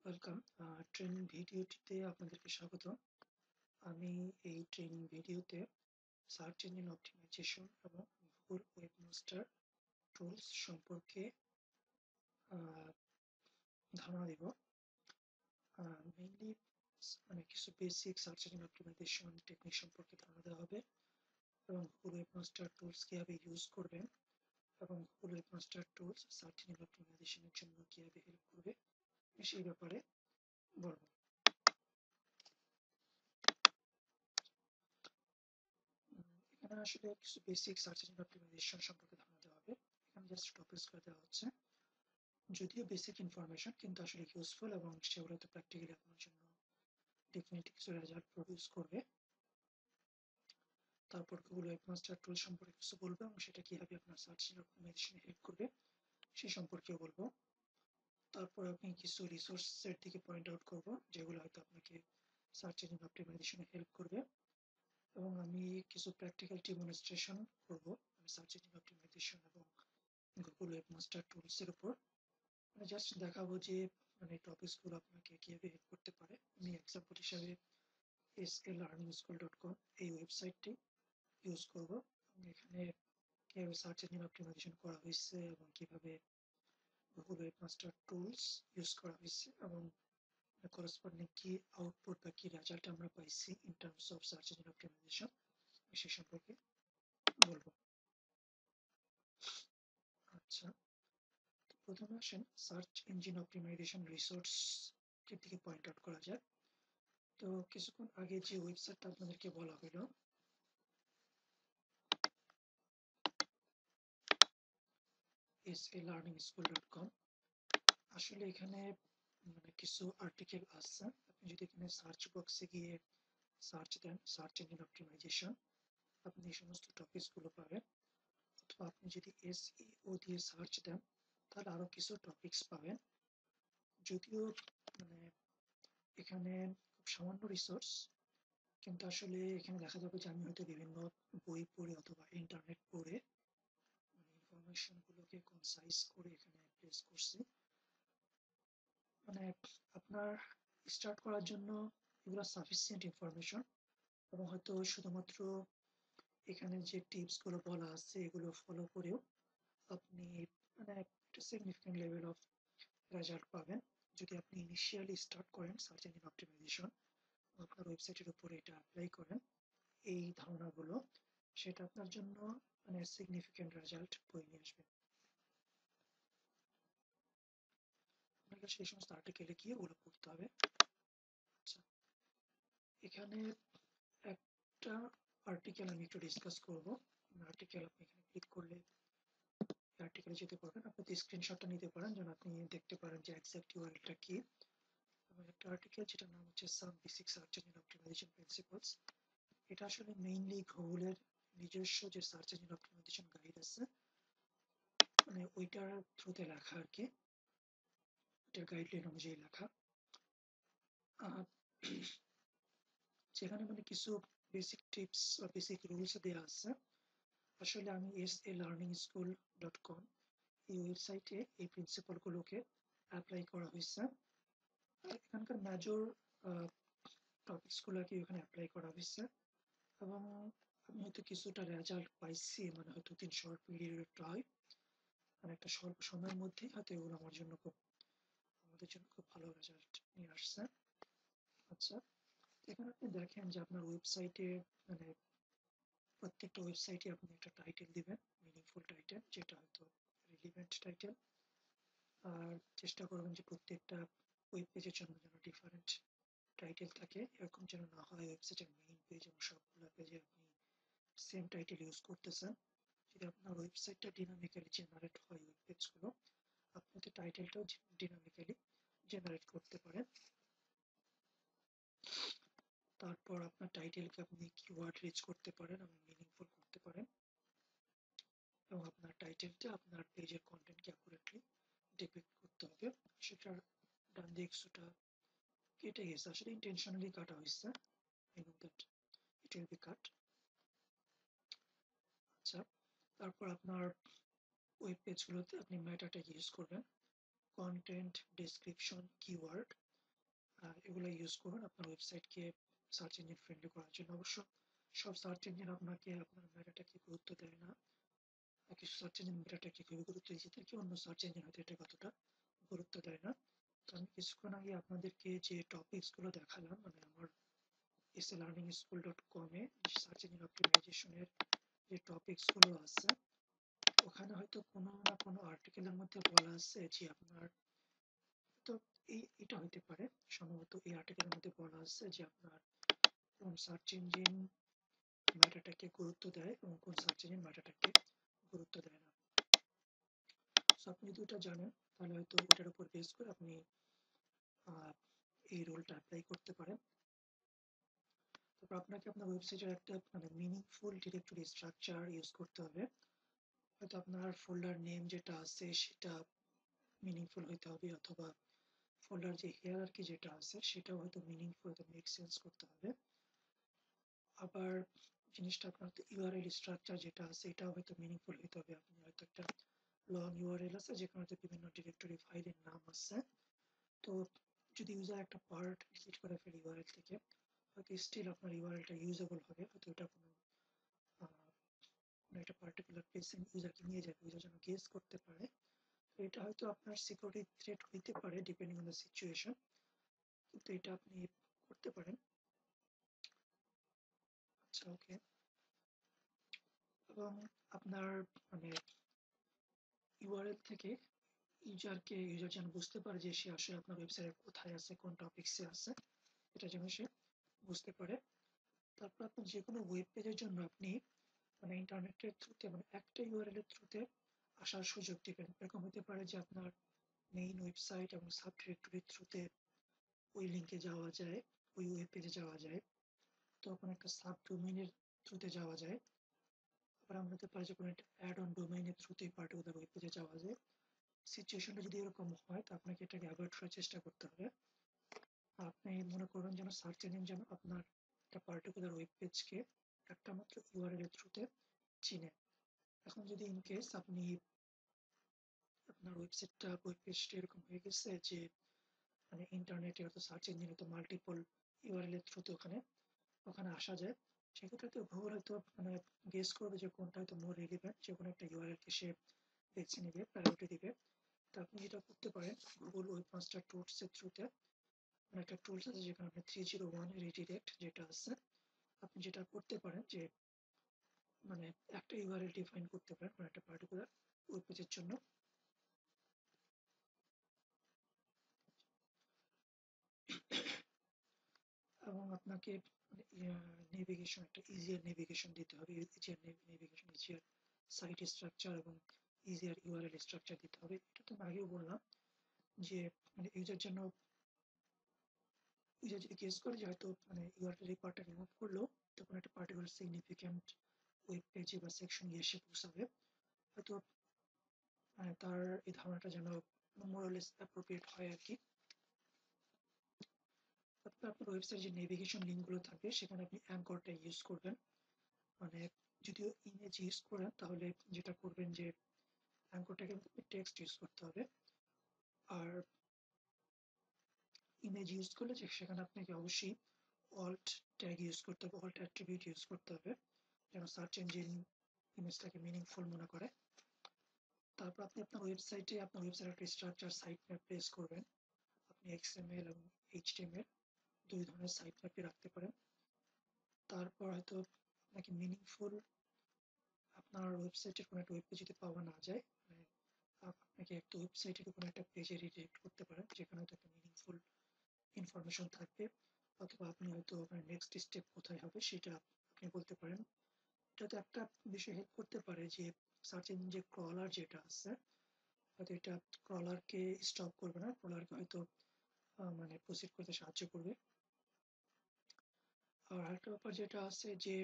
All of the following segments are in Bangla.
ওয়েলকাম। ট্রেনিং ভিডিওটিতে আপনাদেরকে স্বাগত। আমি এই ট্রেনিং ভিডিওতে সার্চ ইঞ্জিন অপটিমাইজেশন এবং গুগল ওয়েবমাস্টার টুলস সম্পর্কে আহ, ধারণা দেব। মেইনলি কিছু basic search engine optimization technique সম্পর্কে ধারণা দেওয়া হবে এবং গুগল ওয়েবমাস্টার টুলস কীভাবে ইউজ করবেন এবং Google webmaster tools search engine অপটিমাইজেশনের জন্য কীভাবে হেল্প করবে সেই ব্যাপারে বলবো। এখানে আসলে কিছু বেসিক সার্চ ইঞ্জিন অপটিমাইজেশন সম্পর্কে ধারণা দেওয়া হবে। এখানে জাস্ট টপিকস করে দেওয়া হচ্ছে, যদিও বেসিক ইনফরমেশন কিন্তু আসলে ইউজফুল এবং সেগুলো তো প্র্যাকটিক্যালি আপনার জন্য ডেফিনেটলি কিছু রেজাল্ট প্রডিউস করবে। তারপর গুগল ওয়েবমাস্টার টুল সম্পর্কে কিছু বলবো এবং সেটা কিভাবে আপনার সার্চ ইঞ্জিন অপটিমাইজেশনে হেল্প করবে সেই সম্পর্কেও বলবো। তারপর আপনি কিছু রিসোর্সের দিকে পয়েন্ট আউট করবো যেগুলো হয়তো আপনাকে সার্চ ইঞ্জিন অপটিমাইজেশনে হেল্প করবে এবং আমি কিছু প্র্যাকটিক্যাল ডেমনস্ট্রেশন করবো সার্চ ইঞ্জিন অপটিমাইজেশন এবং গুগল ওয়েবমাস্টার টুলস এর উপর। জাস্ট দেখাবো যে টপিকস গুলো আপনাকে কিভাবে হেল্প করতে পারে। আমি এক্সাম্পল হিসাবে SLearningschool.com এই ওয়েবসাইটটি ইউজ করব এবং এখানে কিভাবে সার্চ ইঞ্জিন অপটিমাইজেশন করা হয়েছে এবং কিভাবে গুগল ওয়েবমাস্টার টুলস ইউজ করা হয়েছে এবং করসপন্ডিং কি আউটপুট বা কি রেজাল্ট আমরা পাইছি in terms of search engine optimization সে সম্পর্কে বলবো। আচ্ছা, প্রথমে আসেন সার্চ ইঞ্জিন অপটিমাইজেশন রিসোর্স এর দিকে পয়েন্ট আউট করা যায়। তো কিছুক্ষণ আগে যে ওয়েবসাইটটা আপনাদেরকে বলা হলো SLearningschool.com, আসলে এখানে কিছু আর্টিকেল আছে। আপনি যদি এখানে সার্চ বক্সে গিয়ে সার্চ দেন সার্চ ইঞ্জিন অপটিমাইজেশন, আপনি এই সমস্ত টপিকস গুলো পাবেন। অথবা আপনি যদি SEO দিয়ে সার্চ দেন তাহলে আরো কিছু টপিকস পাবেন। যদিও মানে এখানে খুব সামান্য রিসোর্স, কিন্তু আসলে এখানে দেখা যাবে যে আমি হয়তো বিভিন্ন বই পড়ে অথবা ইন্টারনেট পড়ে ইনফরমেশন গুলোকে কনসাইজ করে এখানে প্লেস করছি। মানে আপনার স্টার্ট করার জন্য এগুলো সাফিসিয়েন্ট ইনফরমেশন এবং হয়তো শুধুমাত্র এখানে যে টিপস গুলো বলা আছে এগুলো ফলো করেও আপনি একটা সিগনিফিকেন্ট লেভেল অফ রেজাল্ট পাবেন যদি আপনি ইনিশিয়ালি স্টার্ট করেন সার্চ ইঞ্জিন অপটিমাইজেশন, আপনার ওয়েবসাইটের উপরে এটা অ্যাপ্লাই করেন এই ধারণাগুলো, সেটা আপনার জন্য সিগনিফিকেন্ট রেজাল্ট বয়ে নিয়ে আসবে। আপনাকে সেই সমস্ত আর্টিকেলে গিয়ে ওগুলো পড়তে হবে। আচ্ছা, এখানে একটা আর্টিকেল আমি একটু ডিসকাস করব। আর্টিকেল আপনি এখানে ক্লিক করলে আর্টিকেলে যেতে পারবেন। আপনি স্ক্রিনশটটা নিতে পারেন যেন আপনি দেখতে পারেন যে এক্সাক্ট ইউআরএলটা কি। এবং একটা আর্টিকেল যেটার নাম হচ্ছে some basic search engine optimization principles. এটা আসলে মেইনলি গুগলের নিজস্ব যে সার্চ ইঞ্জিন অপটিমাইজেশন গাইড আছে ওইটার থ্রুতে লেখা আর কি, এটার গাইডলাইন অনুযায়ী লেখা। যেখানে কিছু বেসিক টিপস বা বেসিক রুলস দেওয়া আছে। আসলে আমি SLearningschool.com এই ওয়েবসাইটে এই প্রিন্সিপাল গুলোকে অ্যাপ্লাই করা হয়েছে। এখানকার মেজর টপিকস গুলোকে এখানে অ্যাপ্লাই করা হয়েছে এবং আমি হয়তো কিছুটা রেজাল্ট পাইছি, হয়তো 3 শর্ট পিরিয়ড হয়, একটা স্বল্প সময়ের মধ্যেই হয়তো এগুলো আমাদের জন্য খুব ভালো রেজাল্ট নিয়ে আসছে। আচ্ছা, এখানে আপনি দেখেন যে আপনার ওয়েবসাইটে প্রত্যেকটা ওয়েবসাইটে আপনি একটা টাইটেল দিবেন, মিনিংফুল টাইটেল, যেটা হয়তো রিলিভেন্ট টাইটেল। আর চেষ্টা করবেন যে প্রত্যেকটা ওয়েব পেজের জন্য যেন ডিফারেন্ট টাইটেল থাকে, এরকম যেন না হয় ওয়েবসাইটের মেইন পেজ এবং সবগুলো পেজে আপনি সেম টাইটেল ইউজ করতেছেন। যদি আপনার ওয়েবসাইটটা ডিনামিক্যালি জেনারেট হয় ওয়েব পেজগুলো, আপনি তো টাইটেলটাও ডিনামিক্যালি জেনারেট করতে পারেন। তারপর আপনার টাইটেলকে আপনি কিওয়ার্ড রিচ করতে পারেন এবং মিনিংফুল করতে পারেন এবং আপনার টাইটেলটা আপনার পেজের কন্টেন্টকে অ্যাকুরেটলি ডিপিক্ট করতে হবে। সেটার ডান দিকে কিছুটা কেটে গেছে, আসলে ইন্টেনশনালি কাটা হয়েছে। I know that it will be cut. আচ্ছা, তারপর আপনার ওয়েব পেজগুলোতে আপনি মেটা ট্যাগ ইউজ করবেন, কন্টেন্ট, ডেসক্রিপশন, কিওয়ার্ড এগুলো ইউজ করুন আপনার ওয়েবসাইটকে সার্চ ইঞ্জিন ফ্রেন্ডলি করার জন্য। অবশ্য সব সার্চ ইঞ্জিন আপনাকে আপনার মেটাটাকে গুরুত্ব দেয় না। কিছু সার্চ ইঞ্জিন মেটাটাকে খুবই গুরুত্ব দিয়ে থাকে, অন্য সার্চ ইঞ্জিন হয়তো এটা কতটা গুরুত্ব দেয় না। তো আমি কিছুক্ষণ আগে আপনাদেরকে যে টপিকসগুলো দেখালাম, মানে আমার SALearningschool.com এ সার্চ ইঞ্জিন অপটিমাইজেশনের যে টপিকসগুলো আছে, ওখানে হয়তো কোনো না কোনো আর্টিকেলের মধ্যে বলা আছে যে আপনার, তো এটা হইতে পারে সম্ভবত এই আর্টিকেলের মধ্যে বলা আছে যে আপনার কোন সার্চ ইঞ্জিন মেটাটাকে গুরুত্ব দেয় এবং কোন সার্চ ইঞ্জিন মেটাটাকে গুরুত্ব দেয় না। সো আপনি যদি ওটা জানেন তাহলে হয়তো ওটার উপর বেস করে আপনি এই রোলটা অ্যাপ্লাই করতে পারেন। তারপর আপনাকে আপনার ওয়েবসাইটের একটা মানে মিনিংফুল ডিরেক্টরি স্ট্রাকচার ইউজ করতে হবে। হয়তো আপনার ফোল্ডার নেম যেটা আছে সেটা মিনিংফুল হইতে হবে, অথবা ফোল্ডার যে হিয়ারার্কি যেটা আছে সেটাও হয়তো মিনিংফুল, হয়তো মেক সেন্স করতে হবে। আবার জিনিসটা আপনার ইউআরএল স্ট্রাকচার যেটা আছে এটাও হয়তো মিনিংফুল হইতে হবে। আপনি হয়তো একটা লং ইউআরএল আছে যেখানে হয়তো বিভিন্ন ডিরেক্টরি ফাইলের নাম আছে, তো যদি ইউজার একটা পার্ট ডিলিট করে ফেলে ইউআরএল থেকে, হয়তো স্টিল আপনার ইউআরএলটা ইউজেবল হবে, হয়তো এটা কোনো একটা পার্টিকুলার প্লেসে ইউজারকে নিয়ে যাবে, ইউজার যেন গেস করতে পারে। তো এটা হয়তো আপনার সিকিউরিটি থ্রেট হইতে পারে ডিপেন্ডিং অন দ্য সিচুয়েশন, কিন্তু এটা আপনি করতে পারেন। আচ্ছা, ওকে। এবং আপনার মানে ইউআরএল থেকে ইউজার যেন বুঝতে পারে যে সে আসলে আপনার ওয়েবসাইটে কোথায় আছে, কোন টপিক্সে আছে, এটা যেন সে বুঝতে পারে। তারপর আপনার যে কোনো ওয়েব পেজের জন্য আপনি মানে ইন্টারনেটের থ্রুতে, মানে একটা ইউআরএল এর থ্রুতে আসার সুযোগ দিবেন। এরকম হতে পারে যে আপনার মেইন ওয়েবসাইট এবং সাব ডিরেক্টরির থ্রুতে ওই লিঙ্কে যাওয়া যায়, ওই ওয়েব পেজে যাওয়া যায়, তখন একটা সাব ডোমেইনের থ্রুতে যাওয়া যায়। আবার আমরা হতে পারে যে কোনো একটা অ্যাড অন ডোমেইনের থ্রুতে পার্টিকুলার ওয়েব পেজে যাওয়া যায়। সিচুয়েশনটা যদি এরকম হয় তো আপনাকে এটাকে অ্যাভয়েড করার চেষ্টা করতে হবে। আপনি মনে করবেন যেন সার্চ ইঞ্জিন যেন আপনার একটা পার্টিকুলার ওয়েব পেজকে একটা মাত্র ইউআরএল এর থ্রুতে চিনে। এখন যদি ইন কেস আপনি আপনার ওয়েব পেজটা এরকম হয়ে গেছে যে মানে ইন্টারনেটে হয়তো সার্চ ইঞ্জিনে তো মাল্টিপল ইউআরএল এর থ্রুতে ওখানে ওখানে আসা যায়, সেক্ষেত্রে তো গুগল হয়তো মানে গেস করবে যে কোনটা হয়তো মোর রিলিভেন্ট, যে কোনো একটা ইউআরএল কে সে বেছে নেবে, প্রায়োরিটি দিবে। তো আপনি যেটা করতে পারেন গুগল ওয়েব মাস্টার টুলস এর থ্রুতে, মানে একটা টুলস আছে যেখানে আপনি 301 রিডিরেক্ট যেটা আছে, আপনি যেটা করতে পারেন যে মানে একটা ইউআরএল ডিফাইন করতে পারেন মানে একটা পার্টিকুলার ওয়েব পেজের জন্য। এবং আপনাকে নেভিগেশন, একটা ইজিয়ার নেভিগেশন দিতে হবে, easier navigation, easier site structure এবং ইজিয়ার ইউআরএল স্ট্রাকচার দিতে হবে। এটা তো আমি আগেও বললাম যে মানে ইউজার যদি গেস করে যে হয়তো মানে ইউআরএল এই পার্টটা রিমুভ করলেও তখন একটা পার্টিকুলার সিগনিফিক্যান্ট ওয়েব পেজে বা সেকশন এসে পৌঁছাবে, হয়তো তার এই ধারণাটা যেন মোরালেস অ্যাপ্রোপ্রিয়েট হয় আর কি। আপনার ওয়েবসাইট যে নেভিগেশন লিঙ্কগুলো থাকবে সেখানে আপনি অ্যাঙ্করটা ইউজ করবেন। মানে যদিও ইমেজ ইউজ করেন তাহলে যেটা করবেন যে অ্যাঙ্করটাকে টেক্সট ইউজ করতে হবে। আর ইমেজ ইউজ করলে যে সেখানে আপনাকে অবশ্যই অল্ট ট্যাগ ইউজ করতে হবে, অল্ট অ্যাট্রিবিউট ইউজ করতে হবে যেন সার্চ ইঞ্জিন ইমেজটাকে মিনিংফুল মনে করে। তারপর আপনি আপনার ওয়েবসাইট একটা স্ট্রাকচার সাইট ম্যাপ প্লেস করবেন। আপনি XML এবং HTML দুই ধরনের সাইট ম্যাপই রাখতে পারেন। তারপর হয়তো আপনাকে মিনিংফুল আপনার ওয়েবসাইটের কোনো একটা ওয়েব পেজ যদি পাওয়া না যায়, মানে আপনাকে একটা ওয়েবসাইটের কোনো একটা পেজে রিডিরেক্ট করতে পারেন যেখানে হয়তো একটা মিনিংফুল ইনফরমেশন থাকবে, অথবা আপনি হয়তো আপনার নেক্সট স্টেপ কোথায় হবে সেটা আপনি বলতে পারেন। এটাতে একটা বিষয় হেল্প করতে পারে যে সার্চ ইঞ্জিন যে ক্রলার যেটা আছে, হয়তো এটা ক্রলারকে স্টপ করবে না, ক্রলারকে হয়তো মানে প্রসিড করতে সাহায্য করবে। আর আরেকটা ব্যাপার যেটা আছে যে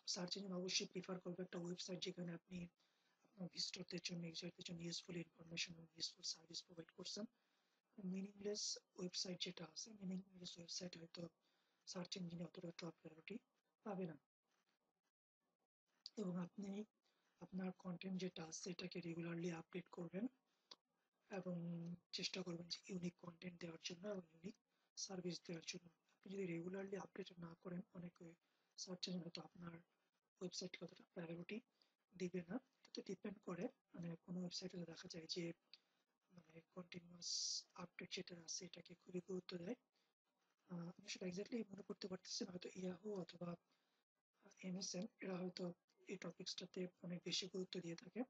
সার্চ ইঞ্জিন অবশ্যই প্রিফার করবে একটা ওয়েবসাইট যেখানে আপনি আপনার ভিজিটরদের জন্য, ইউজারদের জন্য ইউজফুল ইনফরমেশন এবং ইউজফুল সার্ভিস প্রোভাইড করছেন। মিনিংলেস ওয়েবসাইট যেটা আছে, মিনিংলেস ওয়েবসাইট হয়তো সার্চ ইঞ্জিনে অতটা টপ প্রায়োরিটি পাবে না। এবং আপনি আপনার কন্টেন্ট যেটা আছে এটাকে রেগুলারলি আপডেট করবেন এবং চেষ্টা করবেন যে ইউনিক কন্টেন্ট দেওয়ার জন্য এবং ইউনিক সার্ভিস দেওয়ার জন্য। আপনি যদি রেগুলারলি আপডেট না করেন, অনেক সার্চ ইঞ্জিন হয়তো আপনার ওয়েবসাইটকে অতটা প্রায়োরিটি দিবে না। এটাতে ডিপেন্ড করে, মানে কোনো ওয়েবসাইটে দেখা যায় যে মানে কন্টিনিউয়াস আপডেট যেটা আছে এটাকে খুবই গুরুত্ব দেয়। আমি সেটা এক্স্যাক্টলি মনে করতে পারতেছি না, হয়তো ইয়াহু অথবা এমএসএন এরা হয়তো এই টপিক্সটাতে অনেক বেশি গুরুত্ব দিয়ে থাকে।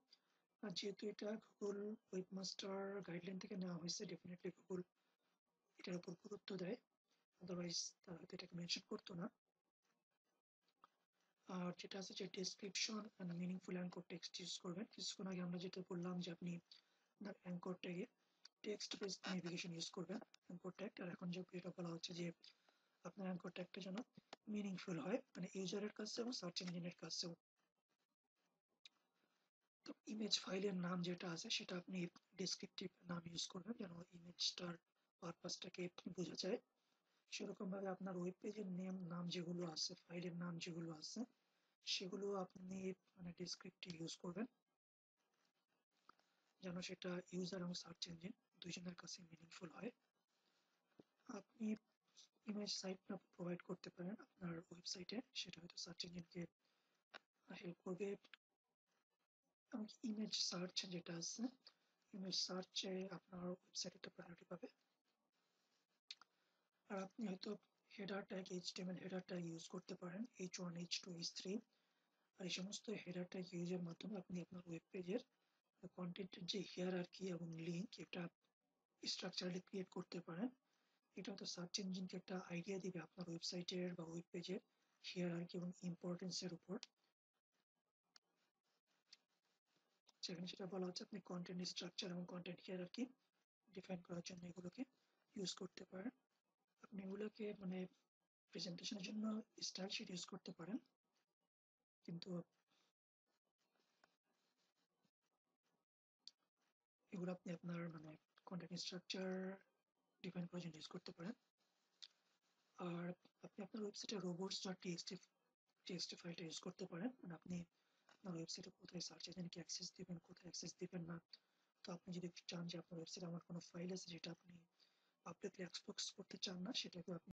আর যেহেতু এটা গুগল ওয়েবমাস্টার গাইডলাইন থেকে নেওয়া হয়েছে, ডেফিনেটলি গুগল এটার উপর গুরুত্ব দেয়, আদারওয়াইজ তারা হয়তো এটাকে মেনশন করতো না। আর যেটা আছে যে description and meaningful anchor text use করবেন। কিছুক্ষণ আগে আমরা যেটা বললাম যে আপনি আপনার অ্যাঙ্কর ট্যাগে টেক্সট বেসড নেভিগেশন ইউজ করবেন, অ্যাঙ্কর ট্যাগ। আর এখন যে এটা বলা হচ্ছে যে আপনার অ্যাঙ্কর ট্যাগটা যেন মিনিংফুল হয়, মানে ইউজারের কাছে এবং সার্চ ইঞ্জিনের কাছেও। তো ইমেজ ফাইলের নাম যেটা আছে সেটা আপনি ডেসক্রিপটিভ নাম ইউজ করবেন, যেন ইমেজটার পারপাসটাকে বোঝা যায়। সেরকম ভাবে আপনার ওয়েব পেজের নাম যেগুলো আছে, ফাইলের নাম যেগুলো আছে, সেগুলো আপনি মানে ডেসক্রিপটিভ ইউজ করবেন, যেন সেটা ইউজার এবং সার্চ ইঞ্জিন দুইজনের কাছে মিনিংফুল হয়। আপনি ইমেজ সাইট ম্যাপ প্রোভাইড করতে পারেন আপনার ওয়েবসাইটে, সেটা হয়তো সার্চ ইঞ্জিনকে হেল্প করবে। এমনকি ইমেজ সার্চ যেটা আছে, ইমেজ সার্চে আপনার ওয়েবসাইটে তো প্রায়োরিটি পাবে। আর আপনি হয়তো header tag, HTML header tag use করতে পারেন, H1 H2 H3। আর এই সমস্ত হেডার ট্যাগ ইউজের মাধ্যমে আপনি আপনার ওয়েব পেজের কন্টেন্টের যে হিয়ারার্কি এবং লিঙ্ক, এটা স্ট্রাকচারালি ক্রিয়েট করতে পারেন। এটা হয়তো সার্চ ইঞ্জিনকে একটা আইডিয়া দিবে আপনার ওয়েবসাইটের বা ওয়েব পেজের হিয়ারার্কি এবং ইম্পর্টেন্সের উপর। সেখানে সেটা বলা হচ্ছে আপনি কন্টেন্ট স্ট্রাকচার এবং কন্টেন্ট হিয়ারার্কি ডিফাইন করার জন্য এগুলোকে ইউজ করতে পারেন। আপনি এগুলোকে মানে প্রেজেন্টেশনের জন্য স্টাইল শিট ইউজ করতে পারেন, কিন্তু এগুলো আপনি আপনার মানে কন্টেন্ট স্ট্রাকচার ডিফাইন করার জন্য ইউজ করতে পারেন। আর আপনি আপনার ওয়েবসাইটে robots.txt ফাইলটা ইউজ করতে পারেন, মানে আপনি আপনার ওয়েবসাইটে কোথায় সার্চ ইঞ্জিনকে অ্যাক্সেস দিবেন, কোথায় অ্যাক্সেস দিবেন না। তো আপনি যদি চান যে আপনার ওয়েবসাইটে আমার কোনো ফাইল আছে যেটা আপনি পাবলিকলি এক্সপোজ করতে চান না, সেটাকে আপনি